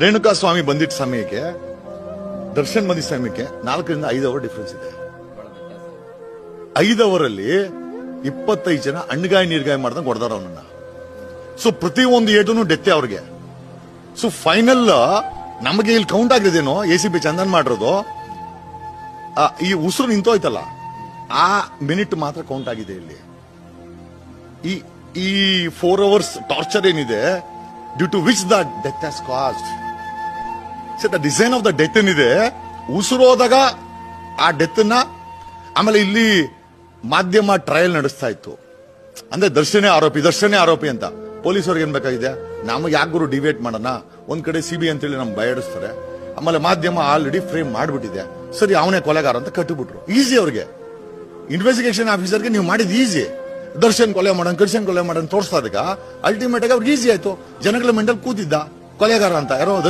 ರೇಣುಕಾ ಸ್ವಾಮಿ ಬಂದಿದ್ದ ಸಮಯಕ್ಕೆ ದರ್ಶನ್ ಬಂದಿದ್ದ ಸಮಯಕ್ಕೆ 4 ರಿಂದ 5 ಅವರ್ ಡಿಫರೆನ್ಸ್ ಇದೆ. 5 ಅವರಲ್ಲಿ 25 ಜನ ಹಣ್ಣುಗಾಯಿ ನೀರ್ಗಾಯಿ ಮಾಡ್ದಂಗೆ ಹೊಡೆದಾರ ಅವನನ್ನ. ಸೊ ಪ್ರತಿ ಒಂದು ಏಟುನು ಡೆತ್ತೆ ಅವ್ರಿಗೆ. ಸೊ ಫೈನಲ್ ನಮಗೆ ಇಲ್ಲಿ ಕೌಂಟ್ ಆಗಿರೋದೇನೋ ACP ಚಂದನ್ ಮಾಡಿರೋದು ಈ ಉಸಿರು ನಿಂತೋಯ್ತಲ್ಲ ಆ ಮಿನಿಟ್ ಮಾತ್ರ ಕೌಂಟ್ ಆಗಿದೆ ಇಲ್ಲಿ. ಈ 4 ಅವರ್ಸ್ ಟಾರ್ಚರ್ ಏನಿದೆ due to which the death has caused. The design of the death ಏನಿದೆ ಉಸಿರು ಹೋದಾಗ ಆ ಡೆತ್ ನ ಆಮೇಲೆ ಇಲ್ಲಿ ಮಾಧ್ಯಮ ಟ್ರಯಲ್ ನಡೆಸ್ತಾ ಇತ್ತು. ಅಂದ್ರೆ ದರ್ಶನೇ ಆರೋಪಿ ಅಂತ. ಪೊಲೀಸರಿಗೆ ಏನ್ ಬೇಕಾಗಿದೆ, ನಮಗೆ ಯಾಕೆ ಗುರು ಡಿಬೇಟ್ ಮಾಡೋಣ, ಒಂದ್ ಕಡೆ CBI ಅಂತೇಳಿ ನಮ್ಗೆ ಭಯಡಿಸ್ತಾರೆ, ಆಮೇಲೆ ಮಾಧ್ಯಮ ಆಲ್ರೆಡಿ ಫ್ರೇಮ್ ಮಾಡ್ಬಿಟ್ಟಿದೆ, ಸರಿ ಅವನೇ ಕೊಲೆಗಾರ ಅಂತ ಕಟ್ಟಿಬಿಟ್ರು. ಈಸಿ ಅವ್ರಿಗೆ, ಇನ್ವೆಸ್ಟಿಗೇಷನ್ ಆಫೀಸರ್ಗೆ ನೀವು ಮಾಡಿದ್ ಈಸಿ. ದರ್ಶನ್ ಕೊಲೆ ಮಾಡೋಣ ತೋರಿಸ್ತಾ ಅಲ್ಟಿಮೇಟ್ ಆಗಿ ಅವ್ರಿಗೆ ಈಸಿ ಆಯ್ತು. ಜನಗಳ ಮೆಂಟಲ್ ಕೂತಿದ್ದ ಕೊಲೆಗಾರ ಅಂತ ಯಾರೋ